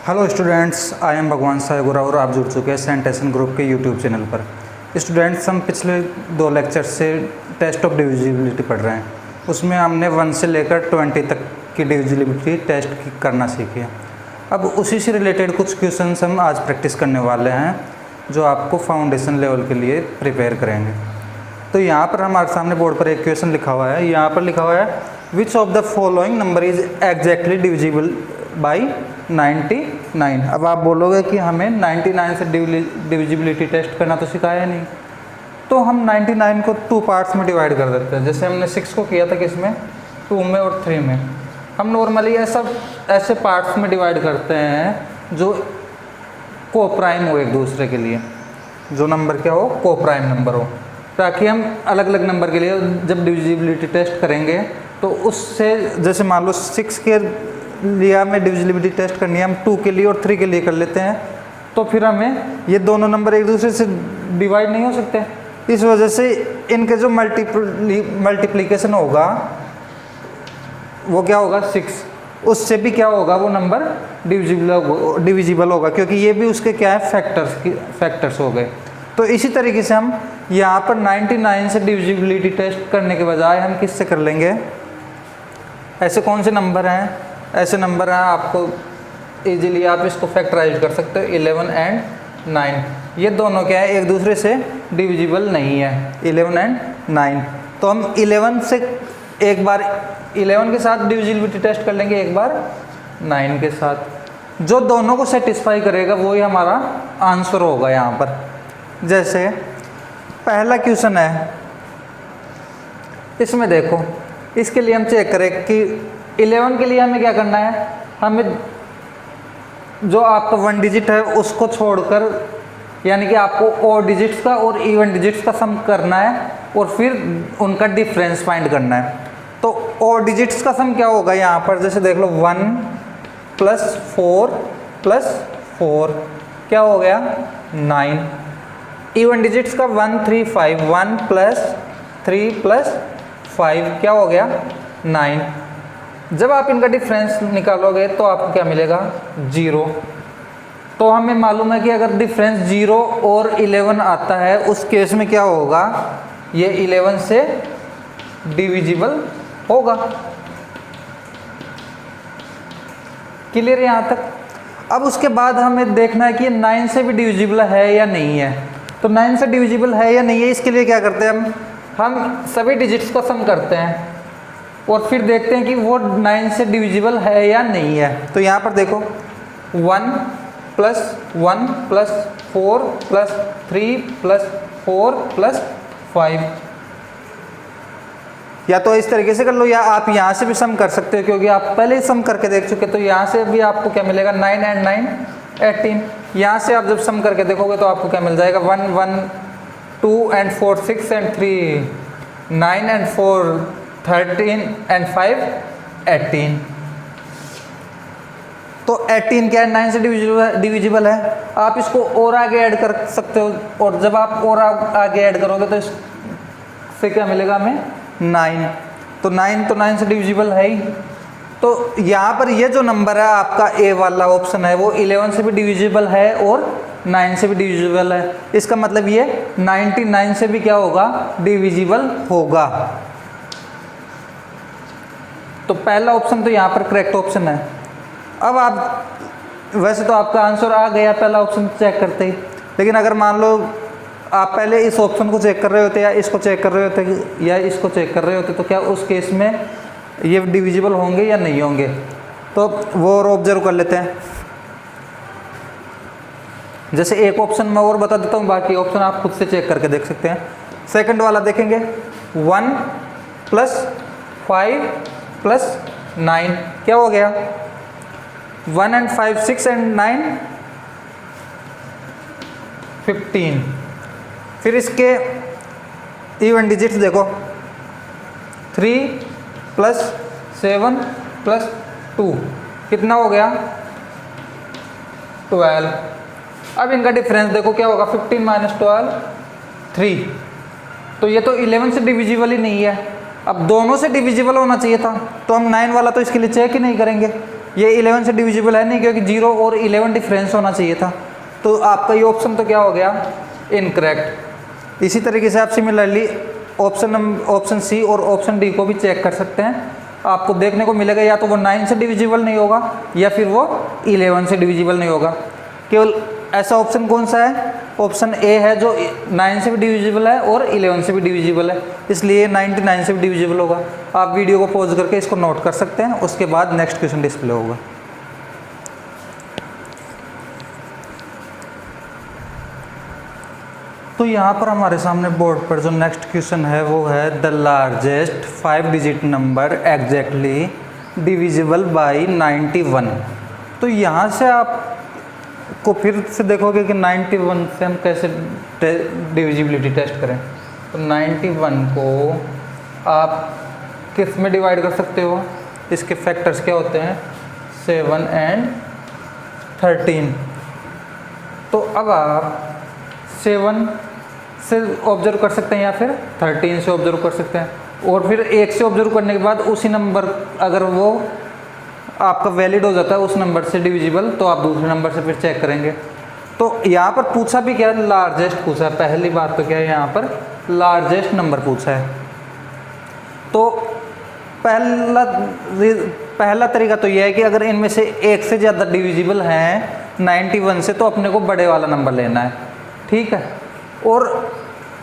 Hello students, I am भगवान सायगुरा और आप जुड़ चुके हैं सेंटेशन ग्रुप के यूट्यूब चैनल पर। स्टूडेंट्स, हम पिछले 2 लेक्चर से टेस्ट ऑफ डिविजिबिलिटी पढ़ रहे हैं। उसमें हमने 1 से लेकर 20 तक की डिविजिबिलिटी टेस्ट करना सीखी है। अब उसी से रिलेटेड कुछ क्वेश्चंस हम आज प्रैक्टिस करने वाले हैं जो आपको फाउंडेशन लेवल के लिए प्रिपेयर करेंगे। तो यहाँ पर हमारे सामने बोर्ड पर एक क्वेश्चन लिखा हुआ है। यहाँ पर लिखा हुआ है which of the following number is exactly divisible by 99। अब आप बोलोगे कि हमें 99 से डिविजिबिलिटी टेस्ट करना तो सिखाया नहीं, तो हम 99 को 2 पार्ट्स में डिवाइड कर देते हैं। जैसे हमने 6 को किया था किसमें, 2 में और 3 में। हम नॉर्मली ऐसे पार्ट्स में डिवाइड करते हैं जो को प्राइम हो एक दूसरे के लिए, जो नंबर क्या हो, को प्राइम नंबर हो, ताकि हम अलग अलग नंबर के लिए जब डिविजिबिलिटी टेस्ट करेंगे तो उससे, जैसे मान लो 6 के लिए हमें डिविजिबिलिटी टेस्ट करनी है, हम 2 के लिए और 3 के लिए कर लेते हैं, तो फिर हमें ये दोनों नंबर एक दूसरे से डिवाइड नहीं हो सकते। इस वजह से इनके जो मल्टीप्लिकेशन होगा वो क्या होगा, 6, उससे भी क्या होगा, वो नंबर डिविजिबल होगा, क्योंकि ये भी उसके क्या है, फैक्टर्स हो गए। तो इसी तरीके से हम यहाँ पर 99 से डिविजिबिलिटी टेस्ट करने के बजाय हम किससे कर लेंगे, ऐसे कौन से नंबर हैं, ऐसे नंबर हैं आपको इजीली आप इसको फैक्टराइज कर सकते हो। 11 एंड 9, ये दोनों क्या है, एक दूसरे से डिविजिबल नहीं है, 11 एंड 9। तो हम 11 से एक बार 11 के साथ डिविजिबिलिटी टेस्ट कर लेंगे, एक बार 9 के साथ। जो दोनों को सेटिस्फाई करेगा वही हमारा आंसर होगा यहाँ पर। जैसे पहला क्वेश्चन है, इसमें देखो, इसके लिए हम चेक करें कि 11 के लिए हमें क्या करना है, हमें जो आपका 1 डिजिट है उसको छोड़कर, यानी कि आपको ऑड डिजिट्स का और इवन डिजिट्स का सम करना है और फिर उनका डिफरेंस फाइंड करना है। तो ऑड डिजिट्स का सम क्या होगा यहाँ पर, जैसे देख लो 1 + 4 + 4 क्या हो गया, 9। इवन डिजिट्स का 1 3 5, 1 + 3 + 5 क्या हो गया, 9। जब आप इनका डिफरेंस निकालोगे तो आपको क्या मिलेगा, 0। तो हमें मालूम है कि अगर डिफरेंस 0 और 11 आता है उस केस में क्या होगा, ये 11 से डिविजिबल होगा। क्लियर है यहाँ तक। अब उसके बाद हमें देखना है कि ये 9 से भी डिविजिबल है या नहीं है। तो 9 से डिविजिबल है या नहीं है, इसके लिए क्या करते हैं, हम सभी डिजिट्स को सम करते हैं और फिर देखते हैं कि वो 9 से डिविजिबल है या नहीं है। तो यहाँ पर देखो 1 + 1 + 4 + 3 + 4 + 5, या तो इस तरीके से कर लो या आप यहाँ से भी सम कर सकते हो, क्योंकि आप पहले ही सम करके देख चुके। तो यहाँ से भी आपको क्या मिलेगा, 9 एंड 9 18। यहाँ से आप जब सम करके देखोगे तो आपको क्या मिल जाएगा, 1 1 2 एंड 4 6 एंड 3 9 एंड 4 13 एंड 5 18। तो 18 क्या है, 9 से डिविजिबल है। आप इसको और आगे ऐड कर सकते हो, और जब आप और आगे ऐड करोगे तो इससे क्या मिलेगा हमें, 9। तो 9 से डिविजिबल है ही। तो यहाँ पर ये जो नंबर है आपका ए वाला ऑप्शन है, वो 11 से भी डिविजिबल है और 9 से भी डिविजिबल है। इसका मतलब ये 99 से भी क्या होगा, डिविजिबल होगा। तो पहला ऑप्शन तो यहाँ पर करेक्ट ऑप्शन है। अब आप, वैसे तो आपका आंसर आ गया पहला ऑप्शन चेक करते ही, लेकिन अगर मान लो आप पहले इस ऑप्शन को चेक कर रहे होते या इसको चेक कर रहे होते या इसको चेक कर रहे होते, तो क्या उस केस में ये डिविजिबल होंगे या नहीं होंगे, तो वो और ऑब्जर्व कर लेते हैं। जैसे एक ऑप्शन मैं और बता देता हूँ, बाकी ऑप्शन आप खुद से चेक करके देख सकते हैं। सेकंड वाला देखेंगे, 1 + 5 + 9 क्या हो गया, 1 एंड 5 6 एंड 9 15। फिर इसके इवन डिजिट्स देखो, 3 + 7 + 2 कितना हो गया, 12। अब इनका डिफरेंस देखो क्या होगा, 15 - 12 3। तो ये तो 11 से डिविजिबल ही नहीं है। अब दोनों से डिविजिबल होना चाहिए था, तो हम 9 वाला तो इसके लिए चेक ही नहीं करेंगे। ये 11 से डिविजिबल है नहीं, क्योंकि 0 और 11 डिफरेंस होना चाहिए था। तो आपका ये ऑप्शन तो क्या हो गया, इनकरेक्ट। इसी तरीके से आप सिमिलरली ऑप्शन सी और ऑप्शन डी को भी चेक कर सकते हैं। आपको देखने को मिलेगा या तो वो 9 से डिविजिबल नहीं होगा या फिर वो 11 से डिविजिबल नहीं होगा। केवल ऐसा ऑप्शन कौन सा है, ऑप्शन ए है जो 9 से भी डिविजिबल है और 11 से भी डिविजिबल है, इसलिए 99 से भी डिविजिबल होगा। आप वीडियो को पॉज करके इसको नोट कर सकते हैं, उसके बाद नेक्स्ट क्वेश्चन डिस्प्ले होगा। तो यहाँ पर हमारे सामने बोर्ड पर जो नेक्स्ट क्वेश्चन है वो है the largest 5 digit number exactly divisible by 91। तो यहाँ से आप को फिर से देखोगे कि 91 से हम कैसे डिविजिबिलिटी टेस्ट करें। तो 91 को आप किस में डिवाइड कर सकते हो, इसके फैक्टर्स क्या होते हैं, 7 एंड 13। तो अब आप 7 से ऑब्जर्व कर सकते हैं या फिर 13 से ऑब्जर्व कर सकते हैं, और फिर 1 से ऑब्जर्व करने के बाद उसी नंबर अगर वो आपका वैलिड हो जाता है उस नंबर से डिविजिबल, तो आप दूसरे नंबर से फिर चेक करेंगे। तो यहाँ पर पूछा भी क्या, लार्जेस्ट पूछा है। पहली बात तो क्या है, यहाँ पर लार्जेस्ट नंबर पूछा है। तो पहला तरीका तो यह है कि अगर इनमें से एक से ज़्यादा डिविजिबल हैं 91 से, तो अपने को बड़े वाला नंबर लेना है, ठीक है। और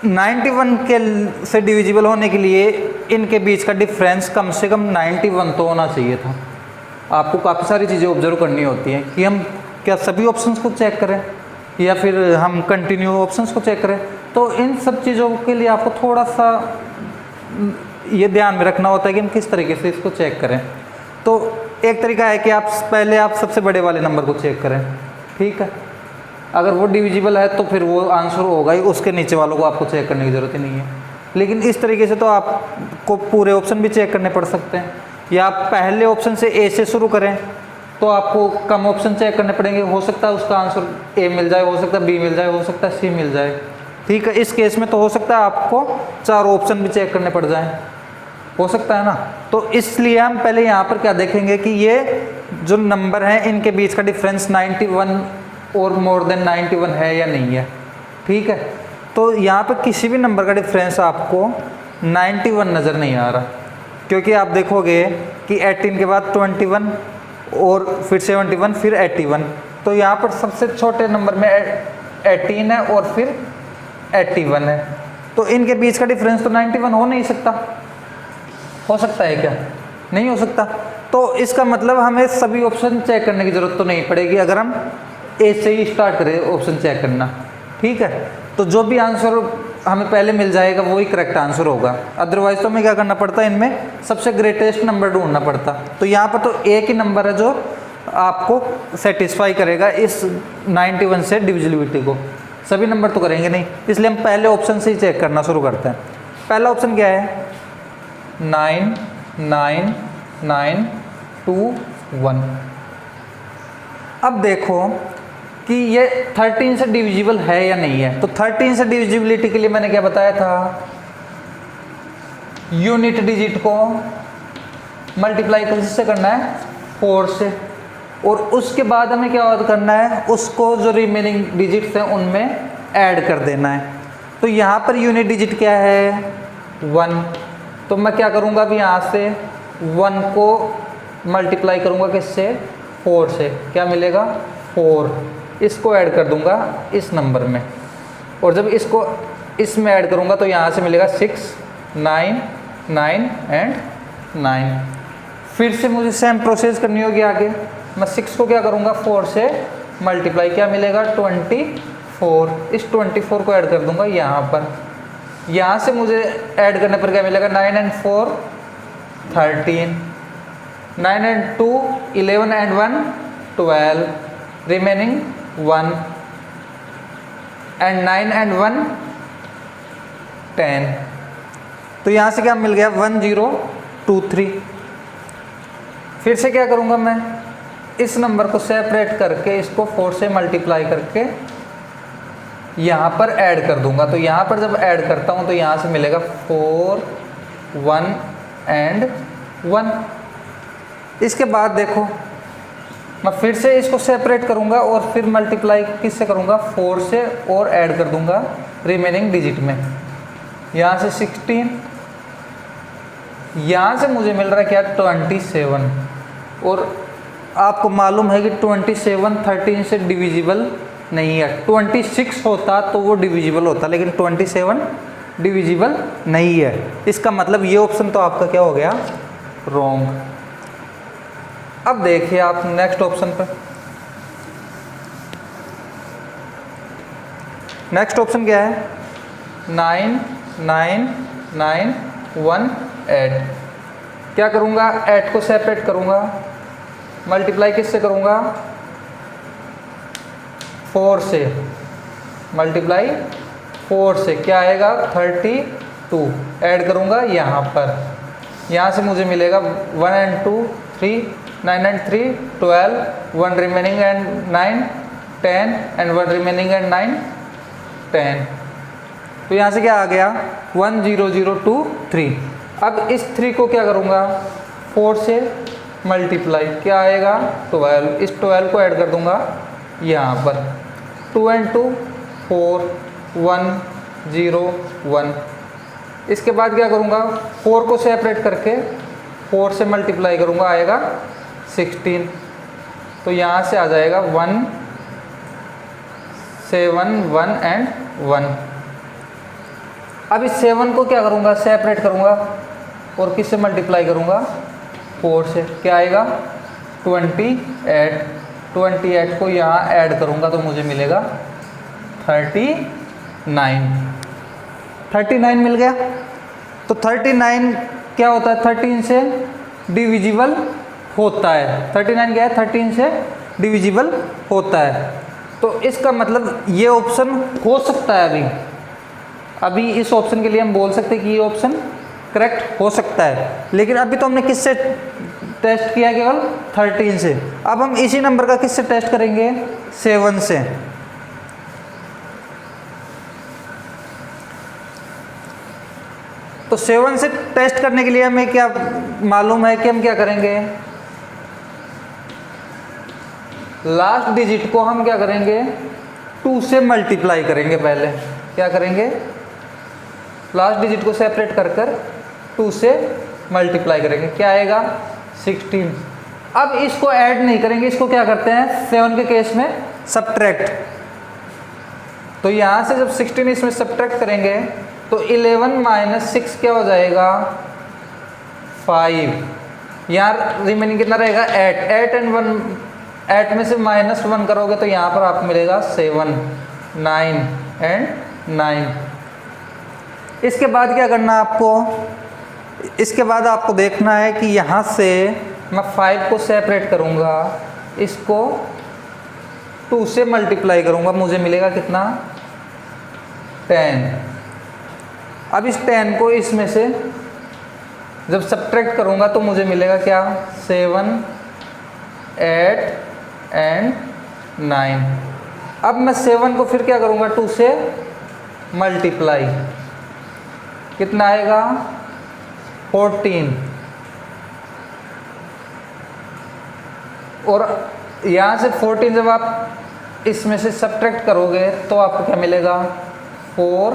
91 के से डिविजिबल होने के लिए इनके बीच का डिफरेंस कम से कम 91 तो होना चाहिए था। आपको काफ़ी सारी चीज़ें ऑब्जर्व करनी होती हैं कि हम क्या सभी ऑप्शंस को चेक करें या फिर हम कंटिन्यू ऑप्शंस को चेक करें। तो इन सब चीज़ों के लिए आपको थोड़ा सा ये ध्यान में रखना होता है कि हम किस तरीके से इसको चेक करें। तो एक तरीका है कि आप पहले आप सबसे बड़े वाले नंबर को चेक करें, ठीक है। अगर वो डिविजिबल है तो फिर वो आंसर होगा ही, उसके नीचे वालों को आपको चेक करने की ज़रूरत ही नहीं है। लेकिन इस तरीके से तो आपको पूरे ऑप्शन भी चेक करने पड़ सकते हैं, या आप पहले ऑप्शन से ए से शुरू करें तो आपको कम ऑप्शन चेक करने पड़ेंगे। हो सकता है उसका आंसर ए मिल जाए, हो सकता है बी मिल जाए, हो सकता है सी मिल जाए, ठीक है। इस केस में तो हो सकता है आपको 4 ऑप्शन भी चेक करने पड़ जाएं, हो सकता है ना। तो इसलिए हम पहले यहाँ पर क्या देखेंगे कि ये जो नंबर हैं इनके बीच का डिफरेंस 91 और मोर देन 91 है या नहीं है, ठीक है। तो यहाँ पर किसी भी नंबर का डिफरेंस आपको 91 नज़र नहीं आ रहा, क्योंकि आप देखोगे कि 18 के बाद 21 और फिर 71 फिर 81। तो यहाँ पर सबसे छोटे नंबर में 18 है और फिर 81 है। तो इनके बीच का डिफरेंस तो 91 हो नहीं सकता। हो सकता है क्या? नहीं हो सकता। तो इसका मतलब हमें सभी ऑप्शन चेक करने की ज़रूरत तो नहीं पड़ेगी अगर हम ए से ही स्टार्ट करें ऑप्शन चेक करना, ठीक है। तो जो भी आंसर हमें पहले मिल जाएगा वही करेक्ट आंसर होगा। अदरवाइज तो हमें क्या करना पड़ता है, इनमें सबसे ग्रेटेस्ट नंबर ढूंढना पड़ता। तो यहाँ पर तो एक ही नंबर है जो आपको सेटिस्फाई करेगा इस 91 से डिविजिबिलिटी को। सभी नंबर तो करेंगे नहीं, इसलिए हम पहले ऑप्शन से ही चेक करना शुरू करते हैं। पहला ऑप्शन क्या है, 9 9 9 2 1। अब देखो कि ये 13 से डिविजिबल है या नहीं है। तो 13 से डिविजिबिलिटी के लिए मैंने क्या बताया था, यूनिट डिजिट को मल्टीप्लाई किससे करना है, 4 से, और उसके बाद हमें क्या करना है, उसको जो रिमेनिंग डिजिट्स हैं उनमें ऐड कर देना है। तो यहाँ पर यूनिट डिजिट क्या है, 1। तो मैं क्या करूँगा, अभी यहाँ से 1 को मल्टीप्लाई करूँगा किससे, 4 से, क्या मिलेगा 4। इसको ऐड कर दूंगा इस नंबर में, और जब इसको इसमें ऐड करूंगा तो यहाँ से मिलेगा 6 9 9 एंड 9। फिर से मुझे सेम प्रोसेस करनी होगी आगे। मैं 6 को क्या करूँगा, 4 से मल्टीप्लाई, क्या मिलेगा 24। इस 24 को ऐड कर दूंगा यहाँ पर। यहाँ से मुझे ऐड करने पर क्या मिलेगा, 9 and 4 13, 9 and 2 11 and 1 12, remaining 1, and 9 and 1 10। तो यहाँ से क्या मिल गया, 1 0 2 3। फिर से क्या करूँगा, मैं इस नंबर को सेपरेट करके इसको 4 से मल्टीप्लाई करके यहाँ पर ऐड कर दूंगा। तो यहाँ पर जब ऐड करता हूँ तो यहाँ से मिलेगा 4 1 एंड 1। इसके बाद देखो मैं फिर से इसको सेपरेट करूंगा और फिर मल्टीप्लाई किससे करूंगा, 4 से, और ऐड कर दूंगा रिमेनिंग डिजिट में। यहाँ से 16, यहाँ से मुझे मिल रहा है क्या, 27। और आपको मालूम है कि 27 13 से डिविजिबल नहीं है। 26 होता तो वो डिविजिबल होता, लेकिन 27 डिविजिबल नहीं है। इसका मतलब ये ऑप्शन तो आपका क्या हो गया, रॉन्ग। अब देखिए आप नेक्स्ट ऑप्शन पर। नेक्स्ट ऑप्शन क्या है, 9 9 9 1 8। क्या करूँगा, 8 को सेपरेट करूँगा, मल्टीप्लाई किससे करूँगा, 4 से। मल्टीप्लाई 4 से क्या आएगा, 32। ऐड करूँगा यहाँ पर, यहाँ से मुझे मिलेगा 1 and 2 3, 9 and 3 12, 1 remaining and 9 10, and 1 remaining and 9 10। तो यहाँ से क्या आ गया, 1 0 0 2 3। अब इस 3 को क्या करूँगा, 4 से मल्टीप्लाई, क्या आएगा, 12। इस 12 को ऐड कर दूँगा यहाँ पर, 2 and 2 4, 1 0 1। इसके बाद क्या करूँगा, 4 को सेपरेट करके 4 से मल्टीप्लाई करूँगा, आएगा 16। तो यहाँ से आ जाएगा 1 7 1 and 1। अब इस 7 को क्या करूँगा, सेपरेट करूँगा और किससे मल्टीप्लाई करूँगा, 4 से। क्या आएगा, 28। 28 को यहाँ ऐड करूँगा तो मुझे मिलेगा 39। 39 मिल गया। तो 39 क्या होता है, 13 से डिविजिबल होता है। 39 क्या है, 13 से डिविजिबल होता है। तो इसका मतलब ये ऑप्शन हो सकता है। अभी इस ऑप्शन के लिए हम बोल सकते हैं कि ये ऑप्शन करेक्ट हो सकता है, लेकिन अभी तो हमने किससे टेस्ट किया, केवल 13 से। अब हम इसी नंबर का किससे टेस्ट करेंगे, 7 से। तो 7 से टेस्ट करने के लिए हमें क्या मालूम है कि हम क्या करेंगे, लास्ट डिजिट को हम क्या करेंगे, 2 से मल्टीप्लाई करेंगे। पहले क्या करेंगे, लास्ट डिजिट को सेपरेट कर 2 से मल्टीप्लाई करेंगे, क्या आएगा, 16। अब इसको ऐड नहीं करेंगे, इसको क्या करते हैं, 7 के केस में सब्ट्रैक्ट। तो यहाँ से जब 16 इसमें सब्ट्रैक्ट करेंगे तो 11 माइनस 6 क्या हो जाएगा, 5। यहाँ रिमेनिंग कितना रहेगा, 8। 8 and 1, 8 में से -1 करोगे तो यहाँ पर आपको मिलेगा 7, 9 and 9। इसके बाद क्या करना है आपको, इसके बाद आपको देखना है कि यहाँ से मैं 5 को सेपरेट करूँगा, इसको 2 से मल्टीप्लाई करूँगा, मुझे मिलेगा कितना, 10। अब इस 10 को इसमें से जब सब्ट्रैक्ट करूँगा तो मुझे मिलेगा क्या, 7 8 and 9। अब मैं 7 को फिर क्या करूँगा, 2 से मल्टीप्लाई, कितना आएगा, 14। और यहाँ से 14 जब आप इसमें से सब्ट्रैक्ट करोगे तो आपको क्या मिलेगा, 4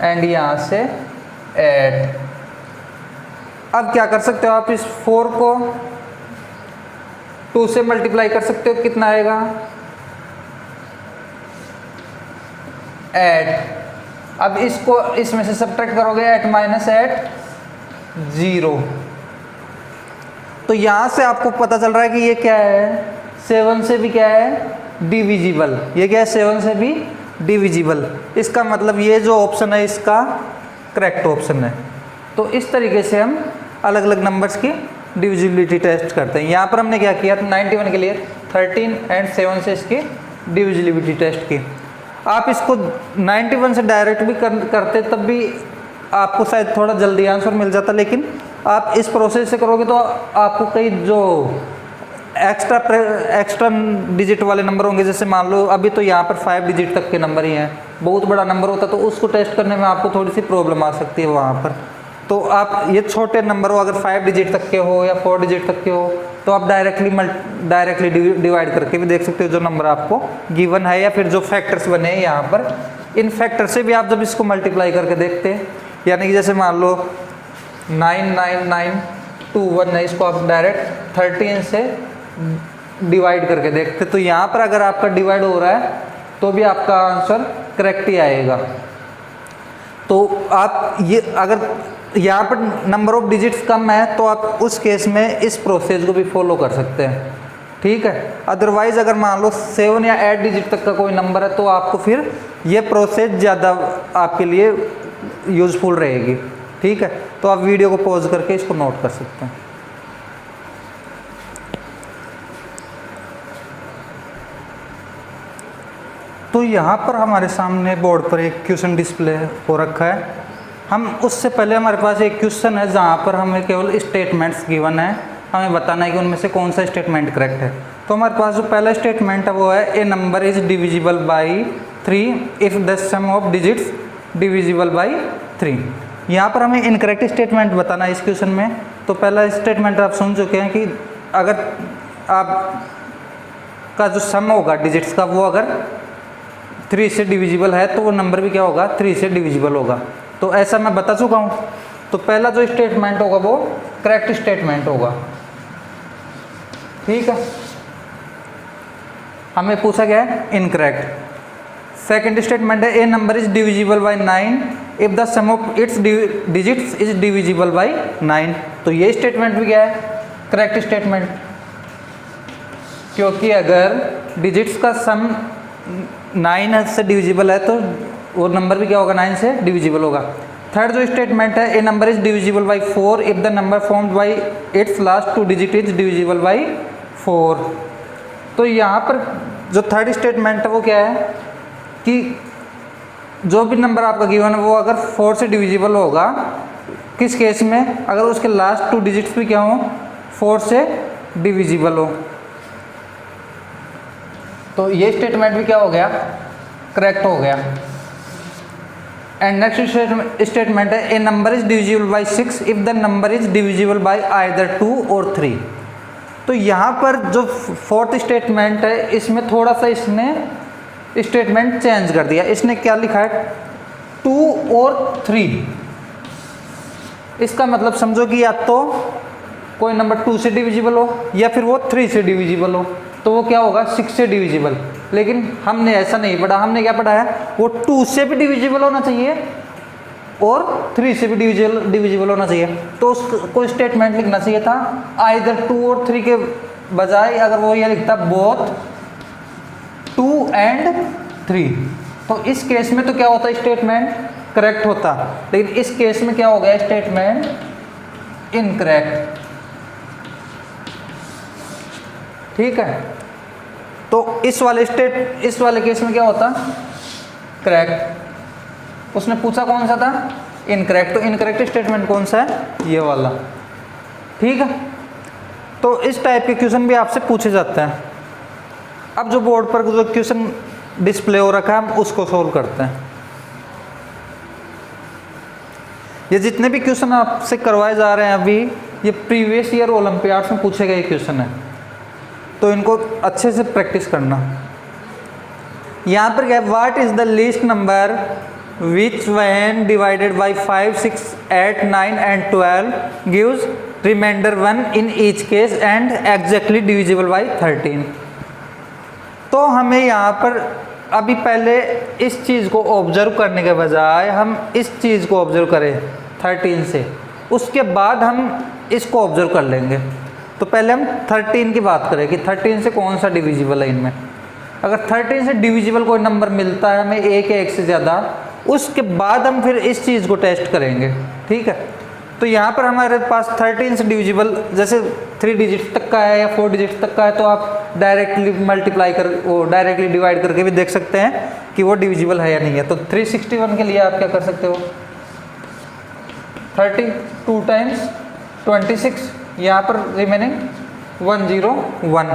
एंड यहाँ से 8। अब क्या कर सकते हो आप, इस 4 को 2 से मल्टीप्लाई कर सकते हो, कितना आएगा, 8। अब इसको इसमें से सब्ट्रैक्ट करोगे, 8 माइनस 8 0। तो यहाँ से आपको पता चल रहा है कि ये क्या है, 7 से भी क्या है, डिविजिबल। ये क्या है, 7 से भी डिविजिबल। इसका मतलब ये जो ऑप्शन है इसका करेक्ट ऑप्शन है। तो इस तरीके से हम अलग अलग नंबर्स की डिविजिबिलिटी टेस्ट करते हैं। यहाँ पर हमने क्या किया, 91 के लिए 13 and 7 से इसकी डिविजिबिलिटी टेस्ट की। आप इसको 91 से डायरेक्ट भी करते तब भी आपको शायद थोड़ा जल्दी आंसर मिल जाता, लेकिन आप इस प्रोसेस से करोगे तो आपको कई जो एक्स्ट्रा डिजिट वाले नंबर होंगे, जैसे मान लो अभी तो यहाँ पर 5 डिजिट तक के नंबर ही हैं, बहुत बड़ा नंबर होता तो उसको टेस्ट करने में आपको थोड़ी सी प्रॉब्लम आ सकती है वहाँ पर। तो आप ये छोटे नंबर हो, अगर 5 डिजिट तक के हो या 4 डिजिट तक के हो, तो आप डायरेक्टली डिवाइड करके भी देख सकते हो जो नंबर आपको गिवन है, या फिर जो फैक्टर्स बने हैं यहाँ पर, इन फैक्टर से भी आप जब इसको मल्टीप्लाई करके देखते हैं, यानी कि जैसे मान लो 99921 है, इसको आप डायरेक्ट 13 से डिवाइड करके देखते, तो यहाँ पर अगर आपका डिवाइड हो रहा है तो भी आपका आंसर करेक्ट ही आएगा। तो आप ये अगर यहाँ पर नंबर ऑफ डिजिट्स कम है तो आप उस केस में इस प्रोसेस को भी फॉलो कर सकते हैं, ठीक है। अदरवाइज अगर मान लो 7 या 8 डिजिट तक का कोई नंबर है तो आपको फिर ये प्रोसेस ज़्यादा आपके लिए यूज़फुल रहेगी, ठीक है। तो आप वीडियो को पॉज करके इसको नोट कर सकते हैं। तो यहाँ पर हमारे सामने बोर्ड पर एक क्वेश्चन डिस्प्ले हो रखा है। हम उससे पहले हमारे पास एक क्वेश्चन है जहाँ पर हमें केवल स्टेटमेंट्स गिवन है, हमें बताना है कि उनमें से कौन सा स्टेटमेंट करेक्ट है। तो हमारे पास जो पहला स्टेटमेंट है वो है a number is divisible by 3 if the sum of digits divisible by 3। यहाँ पर हमें इनकरेक्ट स्टेटमेंट बताना है इस क्वेश्चन में। तो पहला स्टेटमेंट आप सुन चुके हैं कि अगर आप का जो सम होगा डिजिट्स का वो अगर 3 से डिविजिबल है तो वो नंबर भी क्या होगा 3 से डिविजिबल होगा। तो ऐसा मैं बता चुका हूँ। तो पहला जो स्टेटमेंट होगा वो करेक्ट स्टेटमेंट होगा, ठीक है। हमें पूछा गया है इनकरेक्ट। सेकंड स्टेटमेंट है a number is divisible by 9 if the sum of its digits is divisible by 9। तो ये स्टेटमेंट भी क्या है करेक्ट स्टेटमेंट, क्योंकि अगर डिजिट्स का सम 9 से डिविजिबल है तो वो नंबर भी क्या होगा 9 से डिविजिबल होगा। थर्ड जो स्टेटमेंट है a number is divisible by 4 if the number formed by its last 2 digit is divisible by 4। तो यहाँ पर जो थर्ड स्टेटमेंट है वो क्या है कि जो भी नंबर आपका गिवन है वो अगर 4 से डिविजिबल होगा, किस केस में, अगर उसके लास्ट 2 डिजिट्स भी क्या हो 4 से डिविजिबल हो। तो ये स्टेटमेंट भी क्या हो गया करेक्ट हो गया। एंड नेक्स्ट स्टेटमेंट है a number is divisible by 6 if the number is divisible by either 2 और 3। तो यहाँ पर जो फोर्थ स्टेटमेंट है इसमें थोड़ा सा इसने स्टेटमेंट चेंज कर दिया। इसने क्या लिखा है 2 और 3। इसका मतलब समझो कि या तो कोई नंबर 2 से डिविजिबल हो या फिर वो 3 से डिविजिबल हो, तो वो क्या होगा 6 से डिविजिबल। लेकिन हमने ऐसा नहीं पढ़ा, हमने क्या पढ़ा है वो 2 से भी डिविजिबल होना चाहिए और 3 से भी डिविजिबल होना चाहिए। तो उसको स्टेटमेंट लिखना चाहिए था आइदर 2 और 3 के बजाय अगर वो ये लिखता बोथ 2 एंड 3। तो इस केस में तो क्या होता स्टेटमेंट करेक्ट होता, लेकिन इस केस में क्या हो गया स्टेटमेंट इनकरेक्ट, ठीक है। तो इस वाले केस में क्या होता करेक्ट। उसने पूछा कौन सा था इनकरेक्ट, तो इनकरेक्ट स्टेटमेंट कौन सा है ये वाला, ठीक है। तो इस टाइप के क्वेश्चन भी आपसे पूछे जाते हैं। अब जो बोर्ड पर जो क्वेश्चन डिस्प्ले हो रखा है हम उसको सोल्व करते हैं। ये जितने भी क्वेश्चन आपसे करवाए जा रहे हैं अभी ये प्रीवियस ईयर ओलंपियाड्स में पूछे गए क्वेश्चन है, तो इनको अच्छे से प्रैक्टिस करना। यहाँ पर क्या है what is the least number which when divided by 5, 6, 8, 9 and 12 gives remainder 1 in each case and exactly divisible by 13। तो हमें यहाँ पर अभी पहले इस चीज़ को ऑब्जर्व करने के बजाय हम इस चीज़ को ऑब्जर्व करें 13 से, उसके बाद हम इसको ऑब्जर्व कर लेंगे। तो पहले हम 13 की बात करें कि 13 से कौन सा डिविजिबल है इनमें। अगर 13 से डिविजिबल कोई नंबर मिलता है हमें एक या एक से ज़्यादा, उसके बाद हम फिर इस चीज़ को टेस्ट करेंगे, ठीक है। तो यहाँ पर हमारे पास 13 से डिविजिबल जैसे 3 डिजिट तक का है या 4 डिजिट तक का है, तो आप डायरेक्टली मल्टीप्लाई कर वो डायरेक्टली डिवाइड करके भी देख सकते हैं कि वो डिविजिबल है या नहीं है। तो 361 के लिए आप क्या कर सकते हो 32 टाइम्स 26, यहाँ पर रिमेनिंग 101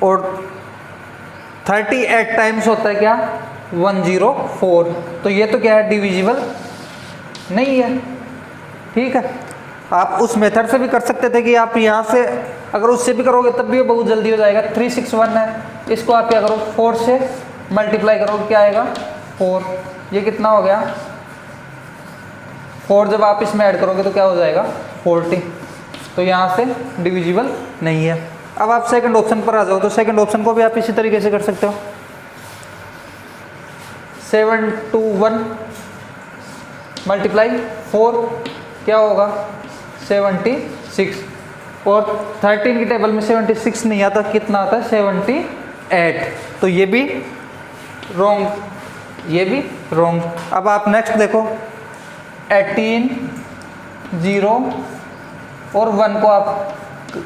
और 38 टाइम्स होता है क्या 104। तो ये तो क्या है डिविजिबल नहीं है, ठीक है। आप उस मेथड से भी कर सकते थे कि आप यहाँ से अगर उससे भी करोगे तब भी बहुत जल्दी हो जाएगा। 361 है, इसको आप क्या करो 4 से मल्टीप्लाई करोगे, क्या आएगा 4। ये कितना हो गया 4, जब आप इसमें ऐड करोगे तो क्या हो जाएगा 40। तो यहाँ से डिविजिबल नहीं है। अब आप सेकंड ऑप्शन पर आ जाओ, तो सेकंड ऑप्शन को भी आप इसी तरीके से कर सकते हो। 721 मल्टीप्लाई 4 क्या होगा 76, और 13 की टेबल में 76 नहीं आता, कितना आता है 78। तो ये भी रॉन्ग, ये भी रॉन्ग। अब आप नेक्स्ट देखो 18, 0 और 1 को आप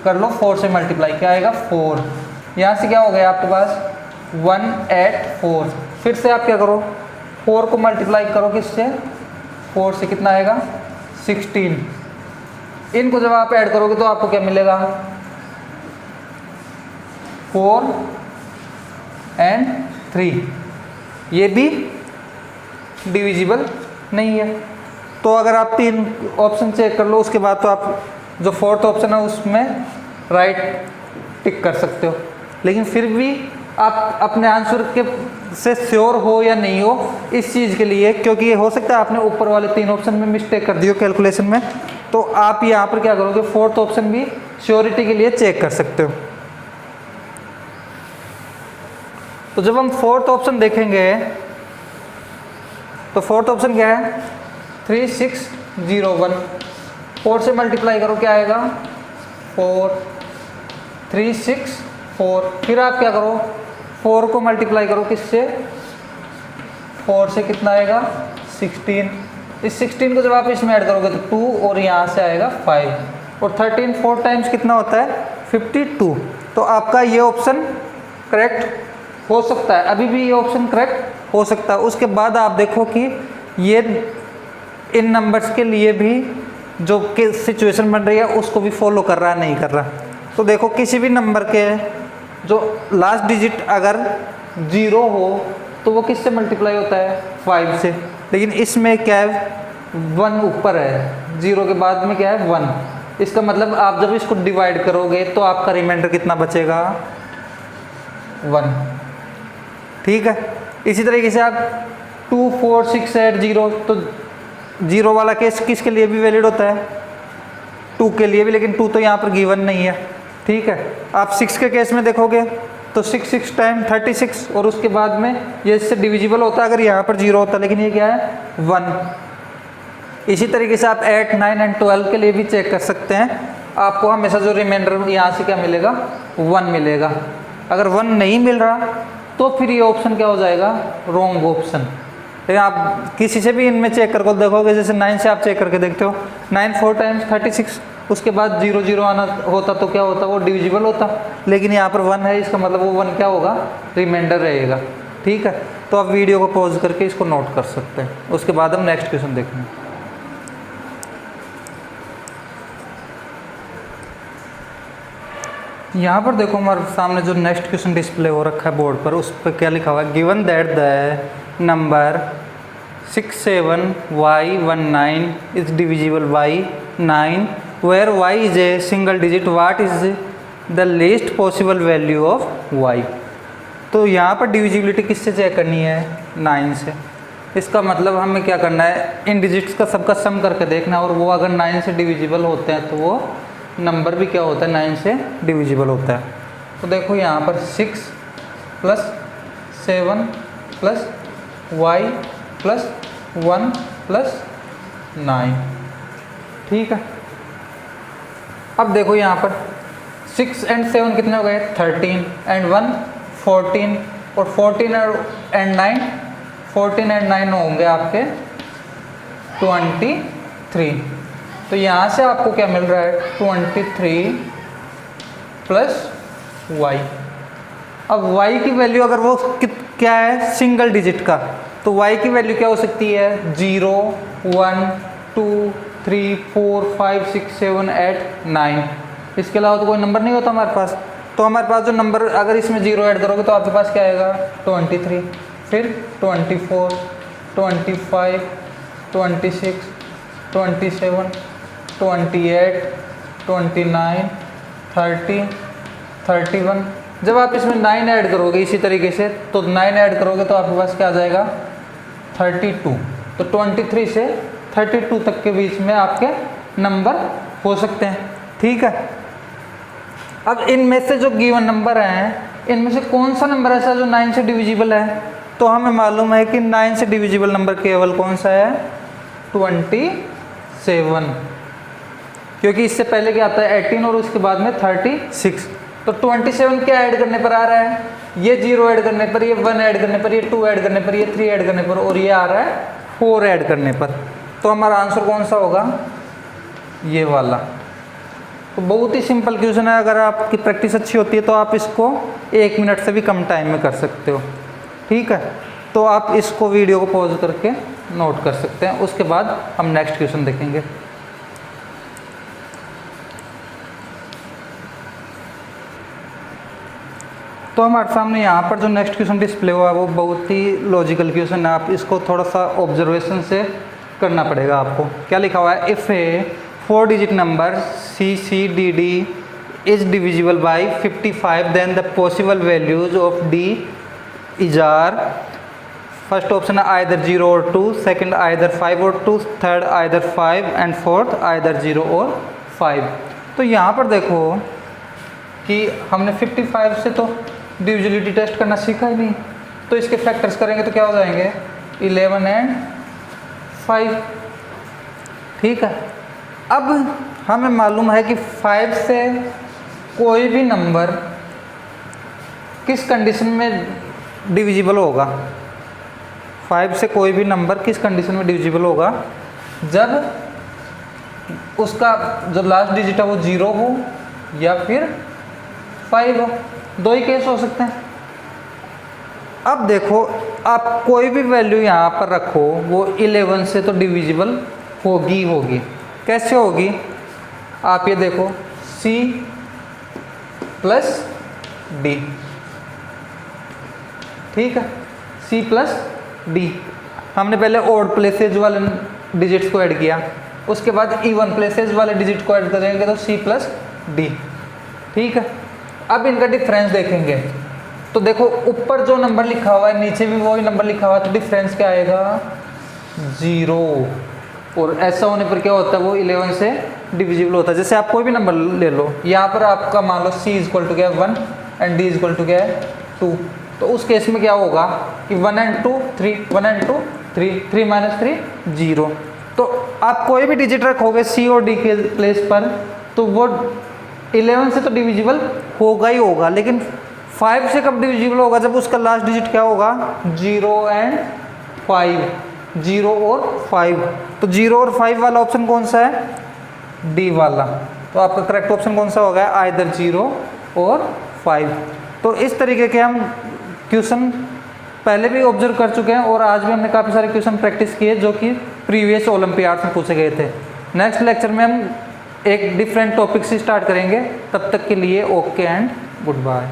कर लो 4 से मल्टीप्लाई, क्या आएगा 4। यहाँ से क्या हो गया आपके पास 184। फिर से आप क्या करो 4 को मल्टीप्लाई करो किससे 4 से, कितना आएगा 16। इनको जब आप ऐड करोगे तो आपको क्या मिलेगा 4 and 3, ये भी डिविजिबल नहीं है। तो अगर आप 3 ऑप्शन चेक कर लो उसके बाद तो आप जो फोर्थ ऑप्शन है उसमें राइट टिक कर सकते हो। लेकिन फिर भी आप अपने आंसर के से श्योर हो या नहीं हो इस चीज़ के लिए, क्योंकि ये हो सकता है आपने ऊपर वाले 3 ऑप्शन में मिस्टेक कर दी हो कैलकुलेशन में, तो आप यहाँ पर क्या करोगे फोर्थ ऑप्शन भी श्योरिटी के लिए चेक कर सकते हो। तो जब हम फोर्थ ऑप्शन देखेंगे तो फोर्थ ऑप्शन क्या है 3601। 4 से मल्टीप्लाई करो, क्या आएगा 4, 364। फिर आप क्या करो 4 को मल्टीप्लाई करो किससे 4 से, कितना आएगा 16। इस 16 को जब आप इसमें ऐड करोगे तो 2 और यहाँ से आएगा 5, और 13 4 टाइम्स कितना होता है 52। तो आपका ये ऑप्शन करेक्ट हो सकता है, अभी भी ये ऑप्शन करेक्ट हो सकता है। उसके बाद आप देखो कि ये इन नंबर्स के लिए भी जो कि सिचुएशन बन रही है उसको भी फॉलो कर रहा है नहीं कर रहा। तो देखो किसी भी नंबर के जो लास्ट डिजिट अगर 0 हो तो वो किससे मल्टीप्लाई होता है 5 से, लेकिन इसमें क्या है 1 ऊपर है, 0 के बाद में क्या है 1। इसका मतलब आप जब इसको डिवाइड करोगे तो आपका रिमाइंडर कितना बचेगा 1। ठीक है, इसी तरीके से आप 2 4 6 8 0, तो 0 वाला केस किसके लिए भी वैलिड होता है 2 के लिए भी, लेकिन 2 तो यहाँ पर गिवन नहीं है। ठीक है, आप 6 के केस में देखोगे तो 6 6 टाइम 36, और उसके बाद में ये इससे डिविजिबल होता है अगर यहाँ पर 0 होता, लेकिन ये क्या है 1। इसी तरीके से आप 8 9 एंड 12 के लिए भी चेक कर सकते हैं। आपको हमेशा जो रिमाइंडर यहाँ से क्या मिलेगा 1 मिलेगा। अगर 1 नहीं मिल रहा तो फिर ये ऑप्शन क्या हो जाएगा रॉन्ग ऑप्शन। लेकिन आप किसी से भी इनमें चेक करके देखोगे, जैसे 9 से आप चेक करके देखते हो 9 4 टाइम्स 36, उसके बाद 0 0 आना होता तो क्या होता वो डिविजिबल होता, लेकिन यहाँ पर 1 है, इसका मतलब वो 1 क्या होगा रिमाइंडर रहेगा। ठीक है, तो आप वीडियो को पॉज करके इसको नोट कर सकते हैं। उसके बाद हम नेक्स्ट क्वेश्चन देखेंगे। यहाँ पर देखो हमारे सामने जो नेक्स्ट क्वेश्चन डिस्प्ले हो रखा है बोर्ड पर, उस पर क्या लिखा हुआ है given that the number 67y19 is divisible by 9 where y is a single digit, what is the least possible value of y। तो यहाँ पर डिविजिबिलिटी किससे चेक करनी है 9 से। इसका मतलब हमें क्या करना है इन डिजिट्स का सबका सम करके देखना है, और वो अगर 9 से डिविजिबल होते हैं तो वो नंबर भी क्या होता है 9 से डिविजिबल होता है। तो देखो यहाँ पर 6 + 7 + y + 1 + 9। ठीक है, अब देखो यहाँ पर 6 and 7 कितने हो गए 13 and 1 14, और 14 and 9 14 and 9 होंगे आपके 23। तो यहाँ से आपको क्या मिल रहा है 23 + y। अब y की वैल्यू अगर वो क्या है सिंगल डिजिट का, तो y की वैल्यू क्या हो सकती है 0 1 2 3 4 5 6 7 8 9। इसके अलावा तो कोई नंबर नहीं होता हमारे पास। तो हमारे पास जो नंबर अगर इसमें 0 ऐड करोगे तो आपके पास क्या आएगा 23, फिर 24 25 26 27 28, 29, 30, 31। जब आप इसमें 9 ऐड करोगे इसी तरीके से, तो 9 ऐड करोगे तो आपके पास क्या आ जाएगा 32। तो 23 से 32 तक के बीच में आपके नंबर हो सकते हैं। ठीक है, अब इनमें से जो गिवन नंबर हैं, इनमें से कौन सा नंबर ऐसा जो 9 से डिविजिबल है? तो हमें मालूम है कि 9 से डिविजिबल नंबर केवल कौन सा है? 27, क्योंकि इससे पहले क्या आता है 18 और उसके बाद में 36। तो 27 क्या ऐड करने पर आ रहा है? ये 0 ऐड करने पर, ये 1 ऐड करने पर, ये 2 ऐड करने पर, ये 3 ऐड करने पर, और ये आ रहा है 4 ऐड करने पर। तो हमारा आंसर कौन सा होगा? ये वाला। तो बहुत ही सिंपल क्वेश्चन है, अगर आपकी प्रैक्टिस अच्छी होती है तो आप इसको 1 मिनट से भी कम टाइम में कर सकते हो। ठीक है, तो आप इसको वीडियो को पॉज करके नोट कर सकते हैं, उसके बाद हम नेक्स्ट क्वेश्चन देखेंगे। तो हमारे सामने यहाँ पर जो नेक्स्ट क्वेश्चन डिस्प्ले हुआ है वो बहुत ही लॉजिकल क्वेश्चन है, आप इसको थोड़ा सा ऑब्जर्वेशन से करना पड़ेगा आपको। क्या लिखा हुआ है? If A 4 digit number CCDD is divisible by 55, then the possible values of D is are, first option है either 0 or 2, second either 5 or 2, third either 5 and fourth either 0 or 5। तो यहाँ पर देखो कि हमने 55 से तो डिविजिबिलिटी टेस्ट करना सीखा ही नहीं, तो इसके फैक्टर्स करेंगे तो क्या हो जाएंगे 11 and 5। ठीक है, अब हमें मालूम है कि 5 से कोई भी नंबर किस कंडीशन में डिविजिबल होगा? 5 से कोई भी नंबर किस कंडीशन में डिविजिबल होगा? जब उसका जो लास्ट डिजिट है वो 0 हो या फिर 5 हो। दो ही केस हो सकते हैं। अब देखो, आप कोई भी वैल्यू यहाँ पर रखो, वो 11 से तो डिविजिबल होगी। कैसे होगी? आप ये देखो, C प्लस D। ठीक है, C प्लस D। हमने पहले ऑड प्लेसेज वाले डिजिट्स को ऐड किया, उसके बाद इवन प्लेसेज वाले डिजिट को ऐड करेंगे तो C प्लस D। ठीक है, अब इनका डिफरेंस देखेंगे तो देखो, ऊपर जो नंबर लिखा हुआ है नीचे भी वही नंबर लिखा हुआ है, तो डिफरेंस क्या आएगा? 0। और ऐसा होने पर क्या होता है? वो 11 से डिविजिबल होता है। जैसे आप कोई भी नंबर ले लो, यहाँ पर आपका मान लो C इक्वल टू क्या है 1 एंड D इक्वल टू क्या है 2। तो उस केस में क्या होगा कि 1 and 2 3, 1 and 2 3, 3 - 3 0। तो आप कोई भी डिजिट रखोगे C और D के प्लेस पर, तो वो 11 से तो डिविजिबल होगा ही होगा, लेकिन 5 से कब डिविजिबल होगा? जब उसका लास्ट डिजिट क्या होगा? 0 and 5, 0 और 5। तो 0 और 5 वाला ऑप्शन कौन सा है? डी वाला। तो आपका करेक्ट ऑप्शन कौन सा होगा? आइदर 0 और 5। तो इस तरीके के हम क्वेश्चन पहले भी ऑब्जर्व कर चुके हैं और आज भी हमने काफ़ी सारे क्वेश्चन प्रैक्टिस किए जो कि प्रीवियस ओलंपियाड में पूछे गए थे। नेक्स्ट लेक्चर में हम एक डिफरेंट टॉपिक से स्टार्ट करेंगे। तब तक के लिए ओके एंड गुड बाय।